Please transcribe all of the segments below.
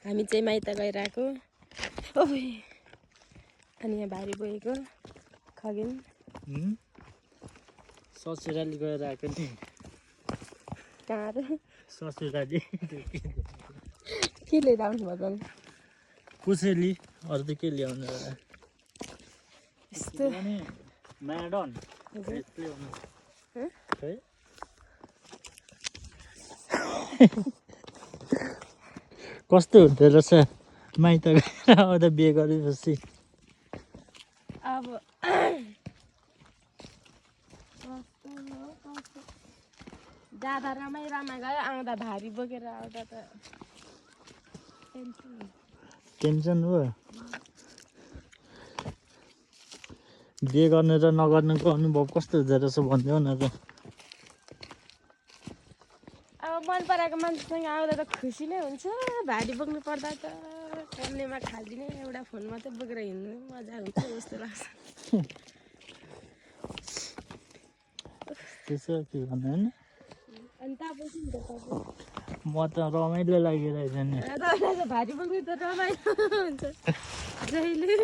हामी चाहिँ माइत गइरहेको अनि यहाँ भारी बोकेको खगेन ससुराली गइरहेको नि कहाँ र ससुराली के लिएर आउनु भएको कुसेली अरू त के ल्याउनु यस्तो म्याडन है कस्तो हुँदो रहेछ माइत गएर आउँदा बिहे गरेपछि अब जाँदा रमाइ गयो आउँदा भारी बोकेर आउँदा त टेन्सन हो बिहे गर्ने र नगर्नेको अनुभव कस्तो हुँदो रहेछ भनिदेऊ न त अब मन पराएको मान्छेसँग आउँदा त खुसी नै हुन्छ भारी बोक्नु पर्दा त कन्नेमा खालिदिने एउटा फोन मात्रै बोकेर हिँड्नु मजा हुन्छ जस्तो लाग्छ त्यसो के भन्नु होइन अनि तपाईँ नि त म त रमाइलो लागिरहेछ नि तपाईँलाई भारी बोक्नु त रमाइलो हुन्छ जहिले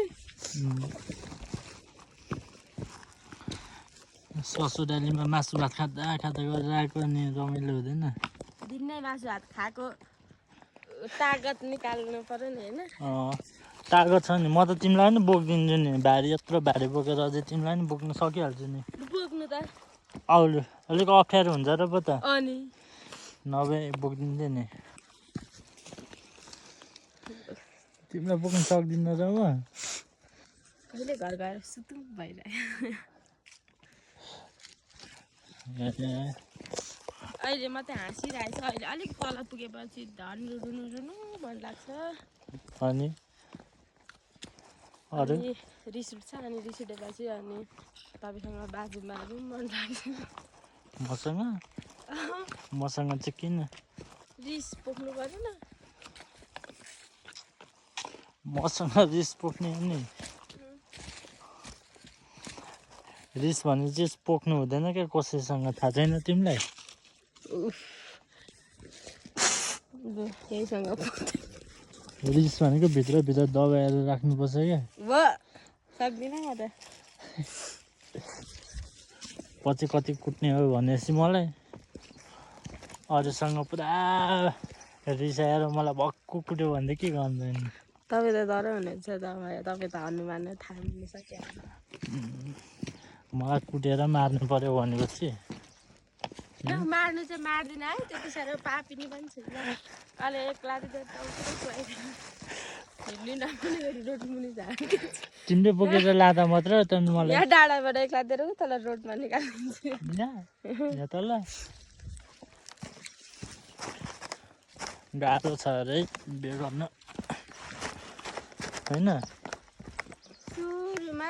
ससुरालीमा मासु भात खाँदा खाँदा गरिरहेको नि रमाइलो हुँदैन दिनै मासु भात खाएको तागत निकाल्नु पर्यो नि होइन तागत छ नि म त तिमीलाई नि बोकिदिन्छु नि भारी यत्रो भारी बोकेर अझै तिमीलाई नि बोक्नु सकिहाल्छु नि बोक्नु त आउनु अलिक अप्ठ्यारो हुन्छ र पो त अनि नभए बोकिदिन्थेँ नि तिमीलाई बोक्नु सक्दिनँ र म कहिले घर गएर सुतुङ भइरह्यो अहिले मात्रै हाँसिरहेछ अहिले अलिक तल पुगेपछि धन रुनु रुनु मन लाग्छ अनि अरू रिस उठ्छ अनि रिस उठेपछि अनि तपाईँसँग बाजु मार्नु मन लाग्छ मसँग चाहिँ किन रिस पोख्नु पर्दैन मसँग रिस पोख्ने नि रिस भने चाहिँ पोख्नु हुँदैन क्या कसैसँग थाहा छैन तिमीलाई यहीसँग रिस भनेको भित्र दबाएर राख्नुपर्छ क्या सक्दिनँ म त पछि कति कुट्ने हो भनेपछि मलाई अरूसँग पुरा रिसाएर मलाई भक्कु कुट्यो भने के गर्नु नि तपाईँ त डर हुनुहुन्छ तपाईँ त हनुमान थाहा लिनु सकिहाल्छ मलाई कुटेर मार्नु पर्यो भनेपछि मार्नु चाहिँ मार्दिनँ है त्यति साह्रो पापिनी पनि छैन अहिले एक लादी त तिमीले बोकेर लाँदा मात्र त्यहाँदेखि मलाई यहाँ डाँडाबाट एक लादेर तल रोडमा निकालिदिन्छु यहाँ तल गाह्रो छ अरे बिहे गर्न होइन सुरुमा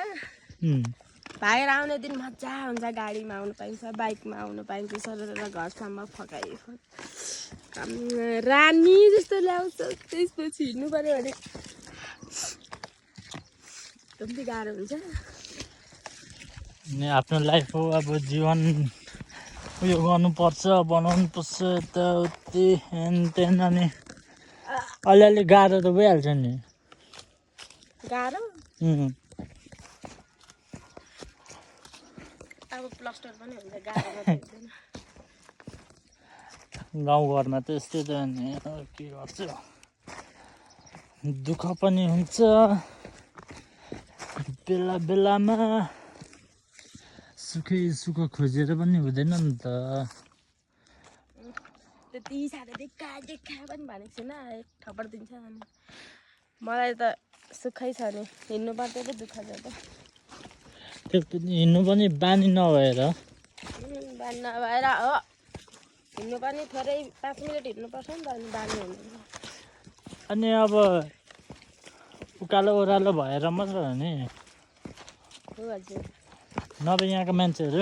भाइर आउने दिन मजा हुन्छ गाडीमा आउनु पाइन्छ बाइकमा आउनु पाइन्छ सरेर घरसम्म फकाइ रानी जस्तो ल्याउँछ त्यसपछि हिँड्नु पर्यो भने कति गाह्रो हुन्छ आफ्नो लाइफ हो अब जीवन उयो गर्नुपर्छ बनाउनुपर्छ यताउति हेन तेन अनि अलिअलि गाह्रो त भइहाल्छ नि गाह्रो अब प्लास्टर पनि हुन्छ गाह्रो हुँदैन गाउँघरमा त यस्तै त नि के गर्छ दुःख पनि हुन्छ बेला बेलामा सुख खोजेर पनि हुँदैन नि त त्यति साह्रो देखा पनि भनेको छैन एक थप्पड दिन्छ अनि मलाई त सुखै छ नि हिँड्नु पर्छ त दुःख छ त हिँड्नु पनि बानी नभएर हो हिँड्नु पनि थोरै 5 मिनट हिँड्नुपर्छ नि त अनि बानी हुँदैन अनि अब उकालो ओह्रालो भएर मात्र हो नि नभए यहाँको मान्छेहरू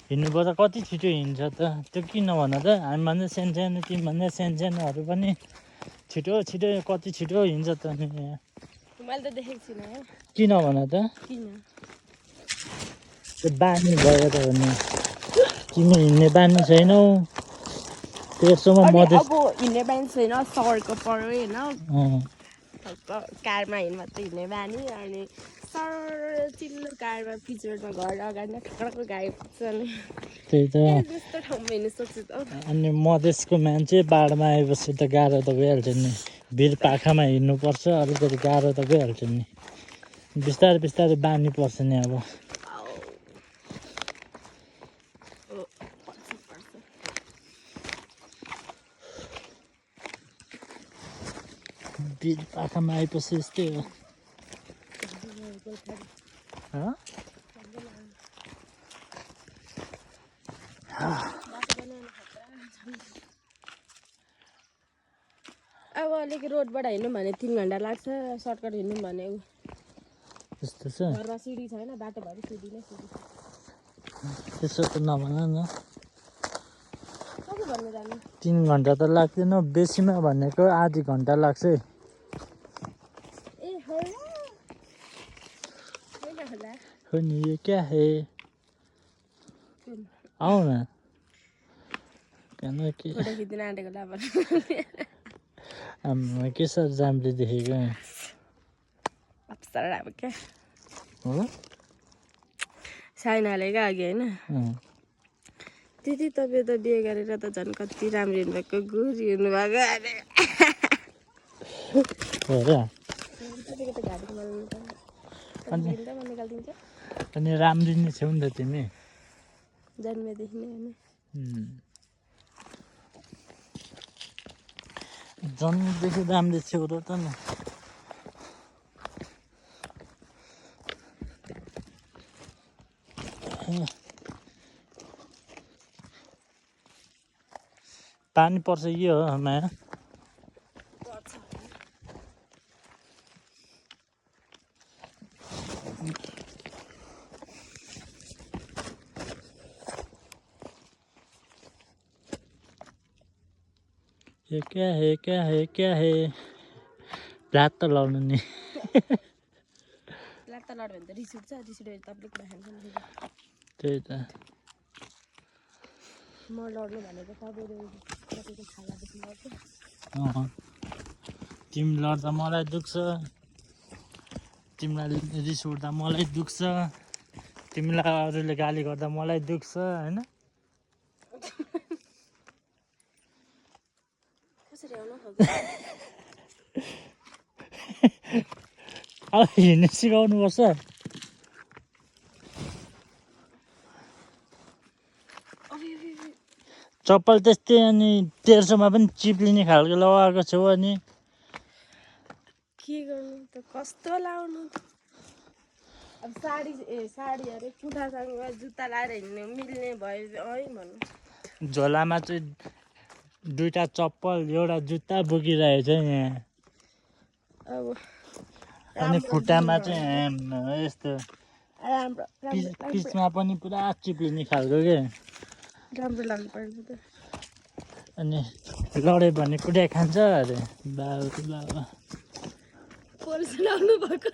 हिँड्नुपर्दा कति छिटो हिँड्छ त त्यो किन भन त हामीभन्दा सानो तिमीभन्दा सानोहरू पनि छिटो कति छिटो हिँड्छ त नि मैले त देखेको छुइनँ है किन भन त किन त्यो बानी भएर हो नि तिमी हिँड्ने बानी छैनौ 1300मा अनि मधेस अब हिँड्ने बानी छैन सरको पऱ्यो होइन अँ, कारमा हिँड्नु मात्रै हिँड्ने बानी अनि सर चिल्लो कारमा पिचरमा घर अगाडि नै ठक्करको गाडी पुग्छ अनि त्यही त जस्तो ठाउँमा हिँड्नु सक्छु त अनि मधेसको मान्छे बाढमा आएपछि त गाह्रो त भइहाल्छ नि भिर पाखामा हिँड्नुपर्छ अलिकति गाह्रो त भइहाल्छ नि बिस्तारै बिस्तारै बानी पर्छ नि अब भिर पाखामा आएपछि यस्तै हो हँ? अब अलिक रोडबाट हिँड्नु भने 3 घन्टा लाग्छ सर्टकट हिँड्नु भने त्यस्तो छ घरमा सिडी छैन बाटोभरि सिडी नै सिडी त्यसो त नभन न कति भन्नु जानु 3 घन्टा त लाग्दैन बेसीमा भनेको आधी घन्टा लाग्छ है ए होला होइन होला हो नि यो क्या है आऊ न के फोटो खिच्न आँटेको लाभ आम्मा के साह्रो जाम्ले देखेको अप्सरा अब क्या हो साइनाले क्या अघि होइन त्यति तपाईँ त बिहे गरेर त झन् कति राम्रो हुनुभएको गुरी हुनुभएको अरे हो र तपाईँको त घाँटीको मलाई निकाल्दिन्छ अनि राम्रो नै छौ नि त तिमी जन्मेदेखि नै होइन जन्मदेखि राम्रो छेउ र त नि पानी पर्छ यो हो माया ये क्या है क्या है क्या है रात त लाउनु नि लाग्दा लड भने त रिस उठ्छ रिस उठेर तपाईँले कुरा खान्छ नि त्यही त म लड्नु भनेको तपाईँको खानादेखि लड्छु तिमी लड्दा मलाई दुख्छ तिमीलाई रिस उठ्दा मलाई दुख्छ तिमीलाई अरूले गाली गर्दा मलाई दुख्छ होइन कसरी आउनु अब हिँड्नु सिकाउनुपर्छ चप्पल त्यस्तै अनि 1300मा पनि चिप्लिने खालको लगाएको छौ अनि के गर्नु त कस्तो लाउनु अब साडी साडी अरे कुर्तासँग जुत्ता लाएर हिँड्नु मिल्ने भयो है भन्नु झोलामा चाहिँ 2टा चप्पल एउटा जुत्ता बोकिरहेको छ यहाँ अब अनि खुट्टामा चाहिँ यस्तो राम्रो पिचमा पनि पुरा चिप्लिने खालको के राम्रो लाग्नु पर्छ त अनि लड्यो भने कुटाइ खान्छ अरे बाबा पोलिस लाउनु भएको